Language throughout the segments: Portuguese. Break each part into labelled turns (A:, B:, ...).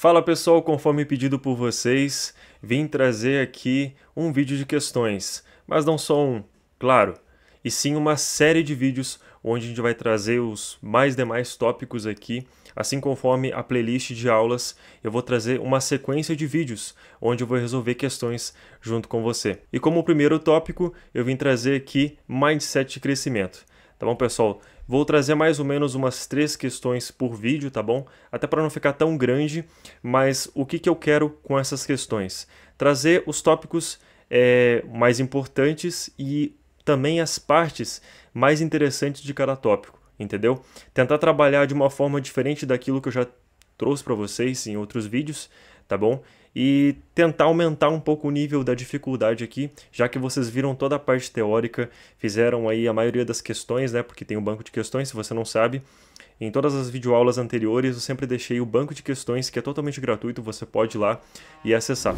A: Fala pessoal, conforme pedido por vocês, vim trazer aqui um vídeo de questões, mas não só um, claro, e sim uma série de vídeos onde a gente vai trazer os mais demais tópicos aqui, assim conforme a playlist de aulas, eu vou trazer uma sequência de vídeos onde eu vou resolver questões junto com você. E como primeiro tópico, eu vim trazer aqui Mindset de crescimento. Tá bom, pessoal? Vou trazer mais ou menos umas 3 questões por vídeo, tá bom? Até para não ficar tão grande, mas o que eu quero com essas questões? Trazer os tópicos mais importantes e também as partes mais interessantes de cada tópico, entendeu? Tentar trabalhar de uma forma diferente daquilo que eu já trouxe para vocês em outros vídeos, tá bom? E tentar aumentar um pouco o nível da dificuldade aqui, já que vocês viram toda a parte teórica, fizeram aí a maioria das questões, né? Porque tem um banco de questões, se você não sabe. Em todas as videoaulas anteriores, eu sempre deixei o banco de questões, que é totalmente gratuito, você pode ir lá e acessar.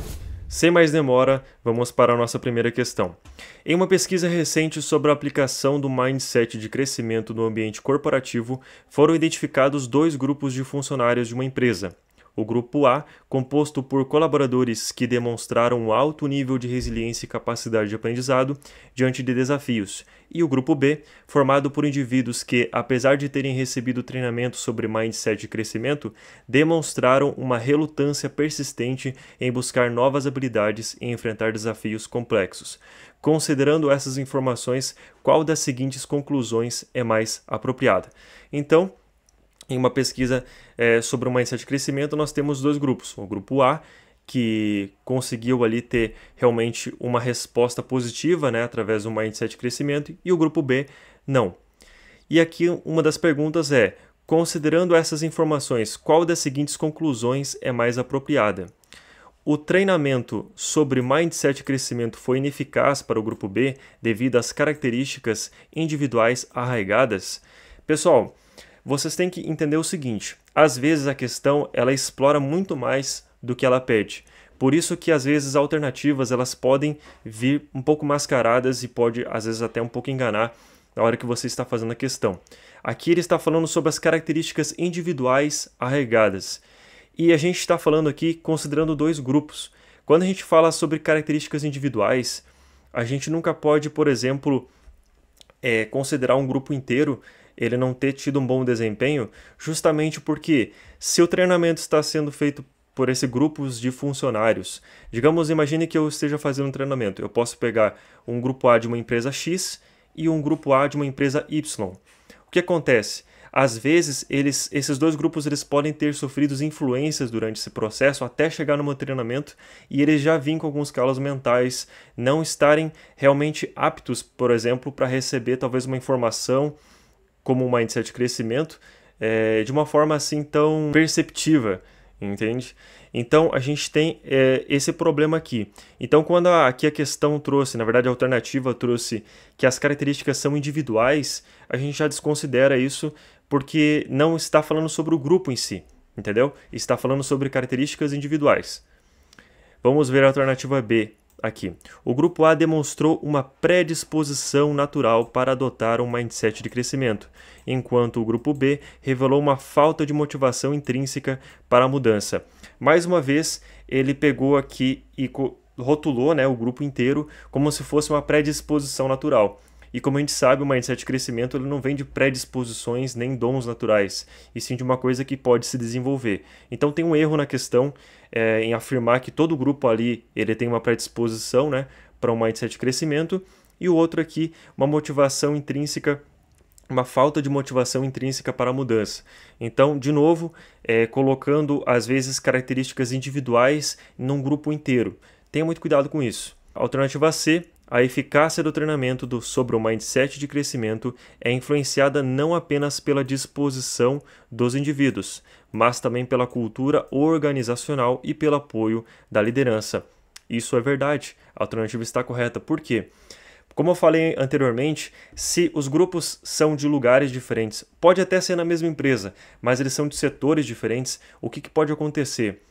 A: Sem mais demora, vamos para a nossa primeira questão. Em uma pesquisa recente sobre a aplicação do mindset de crescimento no ambiente corporativo, foram identificados 2 grupos de funcionários de uma empresa. O grupo A, composto por colaboradores que demonstraram um alto nível de resiliência e capacidade de aprendizado diante de desafios, e o grupo B, formado por indivíduos que, apesar de terem recebido treinamento sobre mindset de crescimento, demonstraram uma relutância persistente em buscar novas habilidades e enfrentar desafios complexos. Considerando essas informações, qual das seguintes conclusões é mais apropriada? Então, em uma pesquisa sobre o mindset de crescimento, nós temos 2 grupos. O grupo A, que conseguiu ali ter realmente uma resposta positiva, né, através do mindset de crescimento, e o grupo B, não. E aqui uma das perguntas é, considerando essas informações, qual das seguintes conclusões é mais apropriada? O treinamento sobre mindset de crescimento foi ineficaz para o grupo B devido às características individuais arraigadas? Pessoal, vocês têm que entender o seguinte, às vezes a questão ela explora muito mais do que ela pede. Por isso que às vezes alternativas elas podem vir um pouco mascaradas e pode às vezes até um pouco enganar na hora que você está fazendo a questão. Aqui ele está falando sobre as características individuais arraigadas. E a gente está falando aqui considerando 2 grupos. Quando a gente fala sobre características individuais, a gente nunca pode, por exemplo, considerar um grupo inteiro ele não ter tido um bom desempenho, justamente porque se o treinamento está sendo feito por esse grupo de funcionários, digamos, imagine que eu esteja fazendo um treinamento, eu posso pegar um grupo A de uma empresa X e um grupo A de uma empresa Y. O que acontece? Às vezes, esses 2 grupos eles podem ter sofrido influências durante esse processo até chegar no meu treinamento e eles já vêm com alguns calos mentais, não estarem realmente aptos, por exemplo, para receber talvez uma informação como um mindset de crescimento, de uma forma assim tão perceptiva, entende? Então a gente tem esse problema aqui. Então quando aqui a questão trouxe, na verdade a alternativa trouxe que as características são individuais, a gente já desconsidera isso porque não está falando sobre o grupo em si, entendeu? Está falando sobre características individuais. Vamos ver a alternativa B. Aqui, o grupo A demonstrou uma predisposição natural para adotar um mindset de crescimento, enquanto o grupo B revelou uma falta de motivação intrínseca para a mudança. Mais uma vez, ele pegou aqui e rotulou, né, o grupo inteiro como se fosse uma predisposição natural. E como a gente sabe, o mindset de crescimento ele não vem de predisposições nem dons naturais, e sim de uma coisa que pode se desenvolver. Então tem um erro na questão em afirmar que todo grupo ali ele tem uma predisposição, né, para um mindset de crescimento, e o outro aqui, uma motivação intrínseca, uma falta de motivação intrínseca para a mudança. Então, de novo, colocando às vezes características individuais num grupo inteiro. Tenha muito cuidado com isso. Alternativa C. A eficácia do treinamento sobre o mindset de crescimento é influenciada não apenas pela disposição dos indivíduos, mas também pela cultura organizacional e pelo apoio da liderança. Isso é verdade, a alternativa está correta. Por quê? Como eu falei anteriormente, se os grupos são de lugares diferentes, pode até ser na mesma empresa, mas eles são de setores diferentes, o que pode acontecer?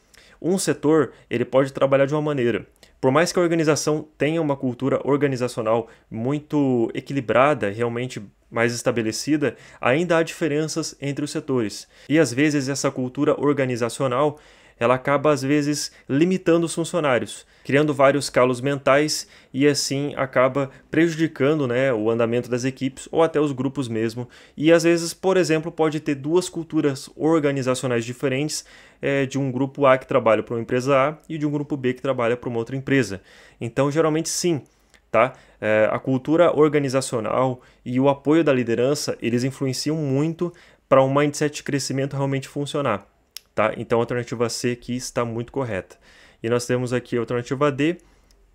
A: Um setor ele pode trabalhar de uma maneira. Por mais que a organização tenha uma cultura organizacional muito equilibrada, realmente mais estabelecida, ainda há diferenças entre os setores. E às vezes essa cultura organizacional ela acaba às vezes limitando os funcionários, criando vários calos mentais e assim acaba prejudicando, né, o andamento das equipes ou até os grupos mesmo. E às vezes, por exemplo, pode ter duas culturas organizacionais diferentes, de um grupo A que trabalha para uma empresa A e de um grupo B que trabalha para uma outra empresa. Então, geralmente sim, tá? A cultura organizacional e o apoio da liderança, eles influenciam muito para um mindset de crescimento realmente funcionar, tá? Então, a alternativa C aqui está muito correta. E nós temos aqui a alternativa D,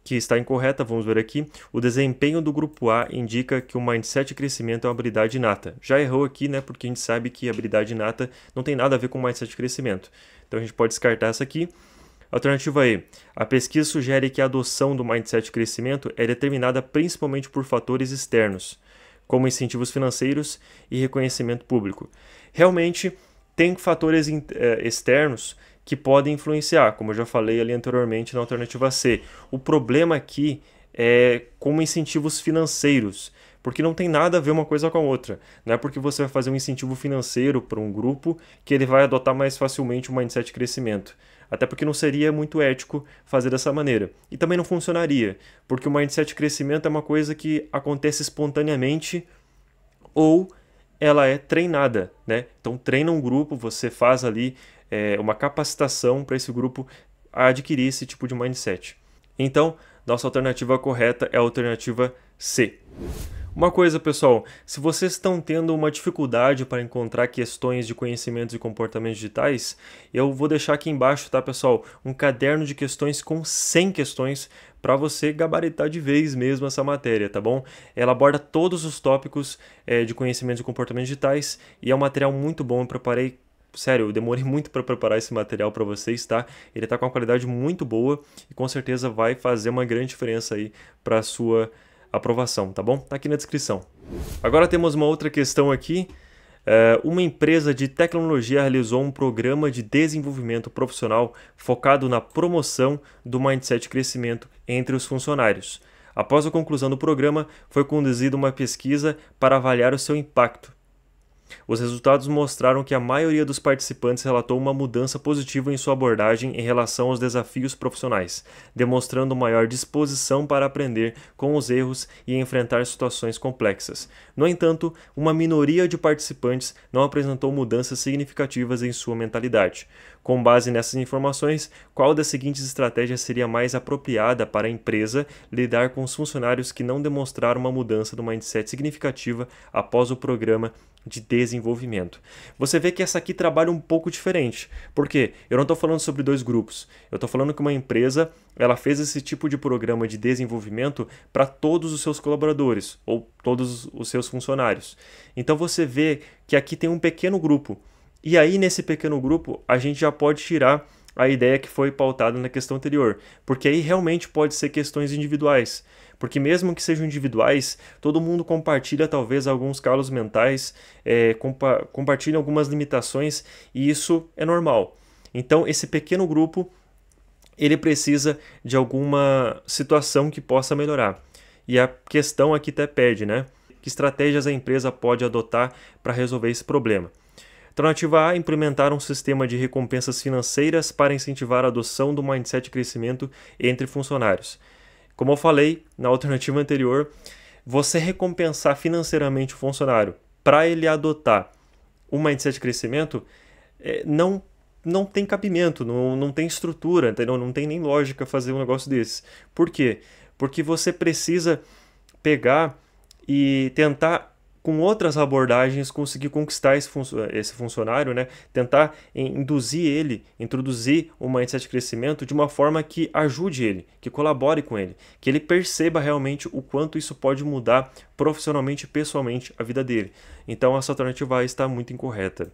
A: que está incorreta, vamos ver aqui. O desempenho do grupo A indica que o mindset de crescimento é uma habilidade inata. Já errou aqui, né? Porque a gente sabe que a habilidade inata não tem nada a ver com mindset de crescimento. Então a gente pode descartar essa aqui. Alternativa E. A pesquisa sugere que a adoção do mindset de crescimento é determinada principalmente por fatores externos, como incentivos financeiros e reconhecimento público. Realmente, tem fatores externos que podem influenciar, como eu já falei ali anteriormente na alternativa C. O problema aqui é como incentivos financeiros, porque não tem nada a ver uma coisa com a outra. Não é porque você vai fazer um incentivo financeiro para um grupo que ele vai adotar mais facilmente o mindset de crescimento. Até porque não seria muito ético fazer dessa maneira. E também não funcionaria, porque o mindset de crescimento é uma coisa que acontece espontaneamente ou ela é treinada, né? Então treina um grupo, você faz ali uma capacitação para esse grupo adquirir esse tipo de mindset. Então, nossa alternativa correta é a alternativa C. Uma coisa, pessoal, se vocês estão tendo uma dificuldade para encontrar questões de conhecimentos e comportamentos digitais, eu vou deixar aqui embaixo, tá, pessoal, um caderno de questões com 100 questões para você gabaritar de vez mesmo essa matéria, tá bom? Ela aborda todos os tópicos de conhecimentos e comportamentos digitais e é um material muito bom. Eu preparei, sério, eu demorei muito para preparar esse material para vocês, tá? Ele tá com uma qualidade muito boa e com certeza vai fazer uma grande diferença aí para a sua aprovação, tá bom? Tá aqui na descrição. Agora temos uma outra questão aqui. Uma empresa de tecnologia realizou um programa de desenvolvimento profissional focado na promoção do mindset de crescimento entre os funcionários. Após a conclusão do programa, foi conduzida uma pesquisa para avaliar o seu impacto. Os resultados mostraram que a maioria dos participantes relatou uma mudança positiva em sua abordagem em relação aos desafios profissionais, demonstrando maior disposição para aprender com os erros e enfrentar situações complexas. No entanto, uma minoria de participantes não apresentou mudanças significativas em sua mentalidade. Com base nessas informações, qual das seguintes estratégias seria mais apropriada para a empresa lidar com os funcionários que não demonstraram uma mudança do mindset significativa após o programa de desenvolvimento? Você vê que essa aqui trabalha um pouco diferente. Por quê? Eu não estou falando sobre dois grupos. Eu estou falando que uma empresa ela fez esse tipo de programa de desenvolvimento para todos os seus colaboradores ou todos os seus funcionários. Então você vê que aqui tem um pequeno grupo. E aí nesse pequeno grupo a gente já pode tirar a ideia que foi pautada na questão anterior, porque aí realmente pode ser questões individuais, porque mesmo que sejam individuais, todo mundo compartilha talvez alguns calos mentais, compartilha algumas limitações e isso é normal. Então esse pequeno grupo ele precisa de alguma situação que possa melhorar. E a questão aqui até pede, né? Que estratégias a empresa pode adotar para resolver esse problema? Alternativa A, implementar um sistema de recompensas financeiras para incentivar a adoção do mindset de crescimento entre funcionários. Como eu falei na alternativa anterior, você recompensar financeiramente o funcionário para ele adotar o mindset de crescimento não tem cabimento, não tem estrutura, entendeu? Não tem nem lógica fazer um negócio desse. Por quê? Porque você precisa pegar e tentar com outras abordagens, conseguir conquistar esse funcionário, né? Tentar introduzir o mindset de crescimento de uma forma que ajude ele, que colabore com ele, que ele perceba realmente o quanto isso pode mudar profissionalmente e pessoalmente a vida dele. Então essa alternativa está muito incorreta.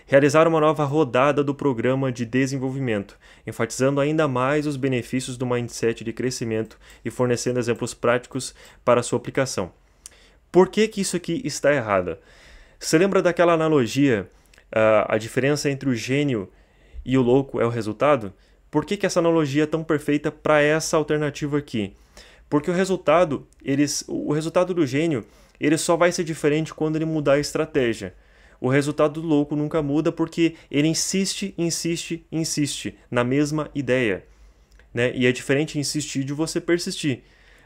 A: Realizar uma nova rodada do programa de desenvolvimento, enfatizando ainda mais os benefícios do mindset de crescimento e fornecendo exemplos práticos para sua aplicação. Por que isso aqui está errada? Você lembra daquela analogia, a diferença entre o gênio e o louco é o resultado? Por que essa analogia é tão perfeita para essa alternativa aqui? Porque o resultado do gênio ele só vai ser diferente quando ele mudar a estratégia. o resultado do louco nunca muda porque ele insiste, insiste, insiste na mesma ideia, né? E é diferente insistir de você persistir.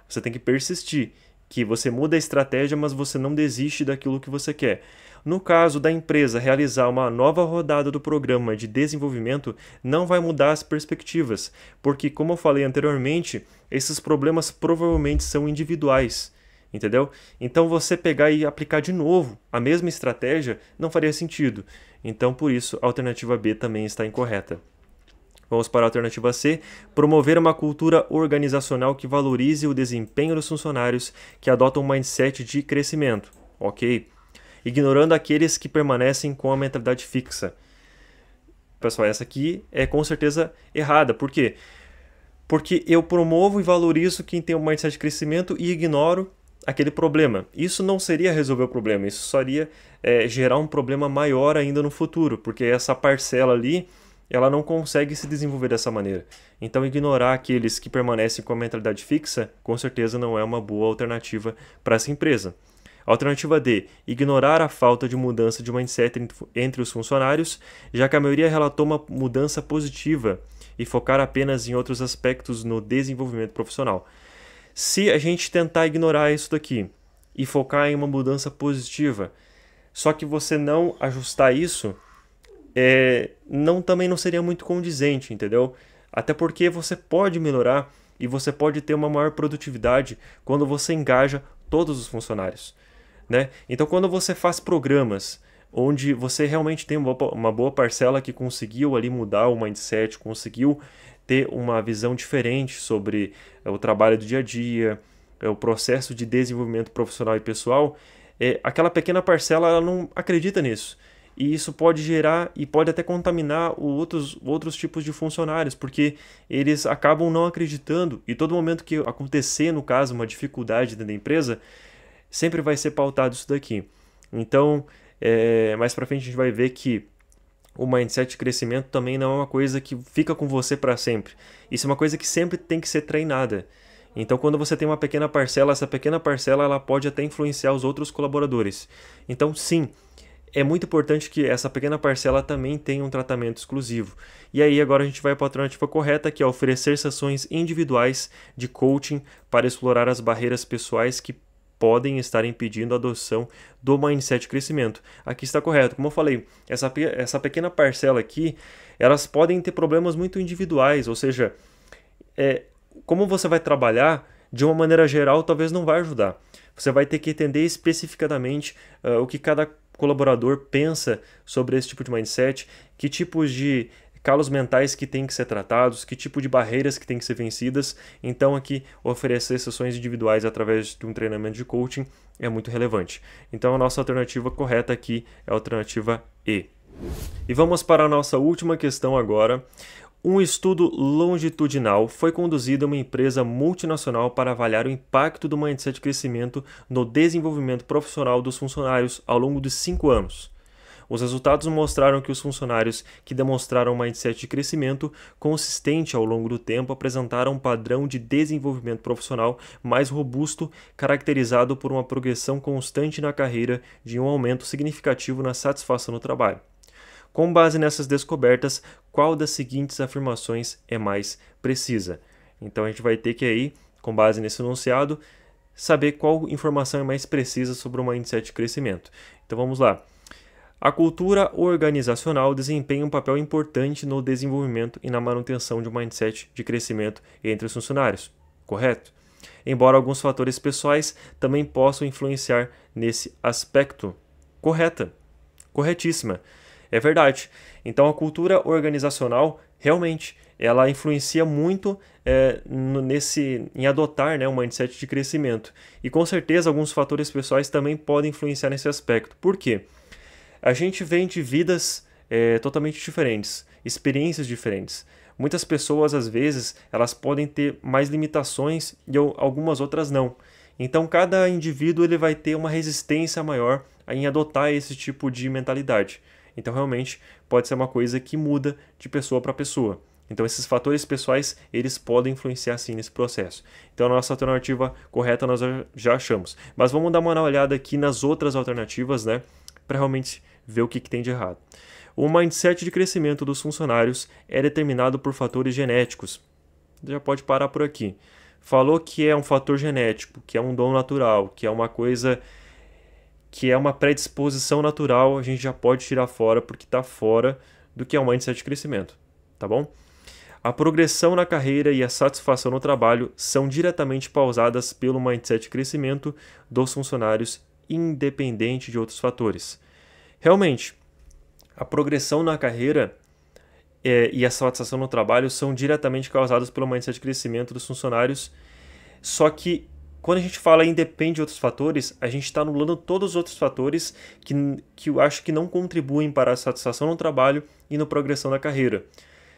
A: Você tem que persistir, que você muda a estratégia, mas você não desiste daquilo que você quer. No caso da empresa realizar uma nova rodada do programa de desenvolvimento, não vai mudar as perspectivas, porque, como eu falei anteriormente, esses problemas provavelmente são individuais, entendeu? Então você pegar e aplicar de novo a mesma estratégia não faria sentido. Então, por isso, a alternativa B também está incorreta. Vamos para a alternativa C, promover uma cultura organizacional que valorize o desempenho dos funcionários que adotam um mindset de crescimento. Ok. Ignorando aqueles que permanecem com a mentalidade fixa. Pessoal, essa aqui é com certeza errada. Por quê? Porque eu promovo e valorizo quem tem um mindset de crescimento e ignoro aquele problema. Isso não seria resolver o problema, isso só iria gerar um problema maior ainda no futuro, porque essa parcela ali, ela não consegue se desenvolver dessa maneira. Então, ignorar aqueles que permanecem com a mentalidade fixa, com certeza não é uma boa alternativa para essa empresa. Alternativa D, ignorar a falta de mudança de mindset entre os funcionários, já que a maioria relatou uma mudança positiva e focar apenas em outros aspectos no desenvolvimento profissional. Se a gente tentar ignorar isso daqui e focar em uma mudança positiva, só que você não ajustar isso, também não seria muito condizente, entendeu? Até porque você pode melhorar e você pode ter uma maior produtividade quando você engaja todos os funcionários, né? Então, quando você faz programas onde você realmente tem uma boa parcela que conseguiu ali mudar o mindset, conseguiu ter uma visão diferente sobre o trabalho do dia a dia, o processo de desenvolvimento profissional e pessoal, aquela pequena parcela ela não acredita nisso. E isso pode gerar e pode até contaminar outros tipos de funcionários, porque eles acabam não acreditando e todo momento que acontecer, no caso, uma dificuldade dentro da empresa, sempre vai ser pautado isso daqui. Então, mais pra frente a gente vai ver que o mindset de crescimento também não é uma coisa que fica com você para sempre. Isso é uma coisa que sempre tem que ser treinada. Então, quando você tem uma pequena parcela, essa pequena parcela ela pode até influenciar os outros colaboradores. Então, sim, é muito importante que essa pequena parcela também tenha um tratamento exclusivo. E aí, agora a gente vai para a alternativa correta, que é oferecer sessões individuais de coaching para explorar as barreiras pessoais que podem estar impedindo a adoção do mindset de crescimento. Aqui está correto. Como eu falei, essa pequena parcela aqui, elas podem ter problemas muito individuais, ou seja, como você vai trabalhar, de uma maneira geral, talvez não vai ajudar. Você vai ter que entender especificadamente o que cada colaborador pensa sobre esse tipo de mindset, que tipos de calos mentais que têm que ser tratados, que tipo de barreiras que têm que ser vencidas. Então aqui oferecer sessões individuais através de um treinamento de coaching é muito relevante. Então a nossa alternativa correta aqui é a alternativa E. E vamos para a nossa última questão agora. Um estudo longitudinal foi conduzido a uma empresa multinacional para avaliar o impacto do mindset de crescimento no desenvolvimento profissional dos funcionários ao longo de 5 anos. Os resultados mostraram que os funcionários que demonstraram um mindset de crescimento consistente ao longo do tempo apresentaram um padrão de desenvolvimento profissional mais robusto, caracterizado por uma progressão constante na carreira e um aumento significativo na satisfação no trabalho. Com base nessas descobertas, qual das seguintes afirmações é mais precisa? Então a gente vai ter que aí, com base nesse enunciado, saber qual informação é mais precisa sobre o mindset de crescimento. Então vamos lá. A cultura organizacional desempenha um papel importante no desenvolvimento e na manutenção de um mindset de crescimento entre os funcionários, correto? Embora alguns fatores pessoais também possam influenciar nesse aspecto. Correta, corretíssima, é verdade. Então a cultura organizacional realmente ela influencia muito em adotar, né, um mindset de crescimento. E com certeza alguns fatores pessoais também podem influenciar nesse aspecto. Por quê? A gente vem de vidas totalmente diferentes, experiências diferentes. Muitas pessoas, às vezes, elas podem ter mais limitações e algumas outras não. Então, cada indivíduo ele vai ter uma resistência maior em adotar esse tipo de mentalidade. Então, realmente, pode ser uma coisa que muda de pessoa para pessoa. Então, esses fatores pessoais, eles podem influenciar sim nesse processo. Então, a nossa alternativa correta nós já achamos. Mas vamos dar uma olhada aqui nas outras alternativas, né? para realmente ver o que tem de errado. O mindset de crescimento dos funcionários é determinado por fatores genéticos. Já pode parar por aqui. Falou que é um fator genético, que é um dom natural, que é uma coisa que é uma predisposição natural, a gente já pode tirar fora porque está fora do que é o mindset de crescimento, tá bom? A progressão na carreira e a satisfação no trabalho são diretamente pausadas pelo mindset de crescimento dos funcionários, independente de outros fatores. Realmente, a progressão na carreira e a satisfação no trabalho são diretamente causadas pelo mindset de crescimento dos funcionários, só que quando a gente fala independe de outros fatores, a gente está anulando todos os outros fatores que eu acho que não contribuem para a satisfação no trabalho e na progressão da carreira.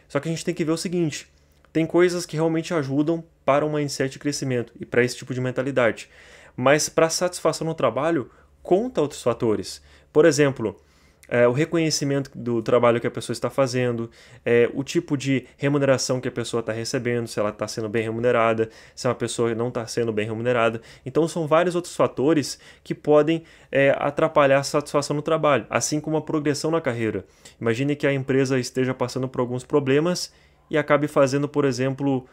A: Só que a gente tem que ver o seguinte, tem coisas que realmente ajudam para um mindset de crescimento e para esse tipo de mentalidade. Mas para a satisfação no trabalho, conta outros fatores. Por exemplo, o reconhecimento do trabalho que a pessoa está fazendo, o tipo de remuneração que a pessoa está recebendo, se ela está sendo bem remunerada, se uma pessoa não está sendo bem remunerada. Então são vários outros fatores que podem atrapalhar a satisfação no trabalho, assim como a progressão na carreira. Imagine que a empresa esteja passando por alguns problemas e acabe fazendo, por exemplo,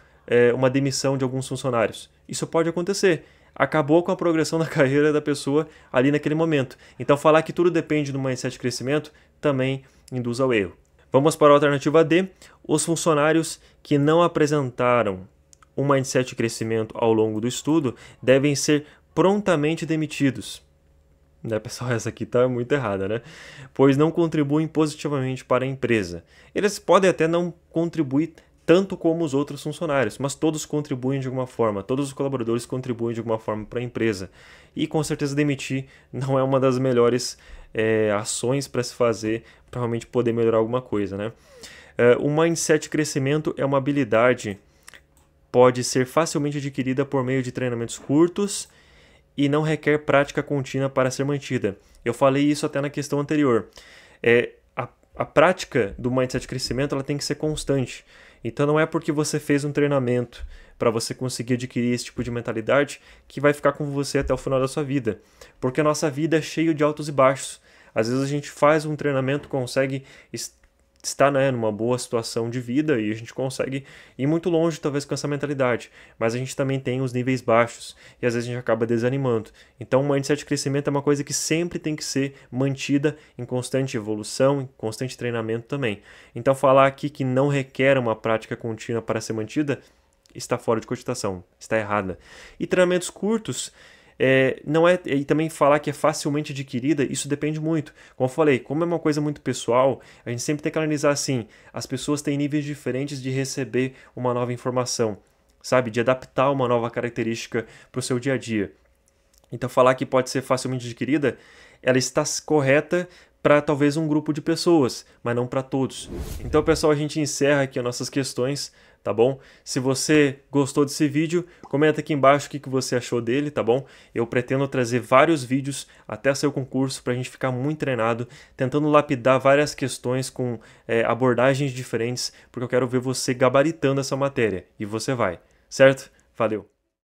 A: uma demissão de alguns funcionários. Isso pode acontecer. Acabou com a progressão da carreira da pessoa ali naquele momento. Então falar que tudo depende do mindset de crescimento também induz ao erro. Vamos para a alternativa D. Os funcionários que não apresentaram um mindset de crescimento ao longo do estudo devem ser prontamente demitidos. Né, pessoal, essa aqui está muito errada, né? Pois não contribuem positivamente para a empresa. Eles podem até não contribuir tanto como os outros funcionários, mas todos contribuem de alguma forma, todos os colaboradores contribuem de alguma forma para a empresa. E com certeza demitir não é uma das melhores ações para se fazer para realmente poder melhorar alguma coisa, né? O mindset de crescimento é uma habilidade, pode ser facilmente adquirida por meio de treinamentos curtos e não requer prática contínua para ser mantida. Eu falei isso até na questão anterior. A prática do mindset de crescimento ela tem que ser constante. Então não é porque você fez um treinamento para você conseguir adquirir esse tipo de mentalidade que vai ficar com você até o final da sua vida. Porque a nossa vida é cheia de altos e baixos. Às vezes a gente faz um treinamento, consegue estar numa boa situação de vida e a gente consegue ir muito longe talvez com essa mentalidade. Mas a gente também tem os níveis baixos e às vezes a gente acaba desanimando. Então o mindset de crescimento é uma coisa que sempre tem que ser mantida em constante evolução, em constante treinamento também. Então falar aqui que não requer uma prática contínua para ser mantida está fora de cogitação, está errada. E treinamentos curtos, não é, e também falar que é facilmente adquirida, isso depende muito. Como eu falei, como é uma coisa muito pessoal, a gente sempre tem que analisar assim, as pessoas têm níveis diferentes de receber uma nova informação, sabe? De adaptar uma nova característica para o seu dia a dia. Então falar que pode ser facilmente adquirida, ela está correta para talvez um grupo de pessoas, mas não para todos. Então, pessoal, a gente encerra aqui as nossas questões, tá bom? Se você gostou desse vídeo, comenta aqui embaixo o que você achou dele, tá bom? Eu pretendo trazer vários vídeos até seu concurso para a gente ficar muito treinado, tentando lapidar várias questões com abordagens diferentes, porque eu quero ver você gabaritando essa matéria, e você vai, certo? Valeu!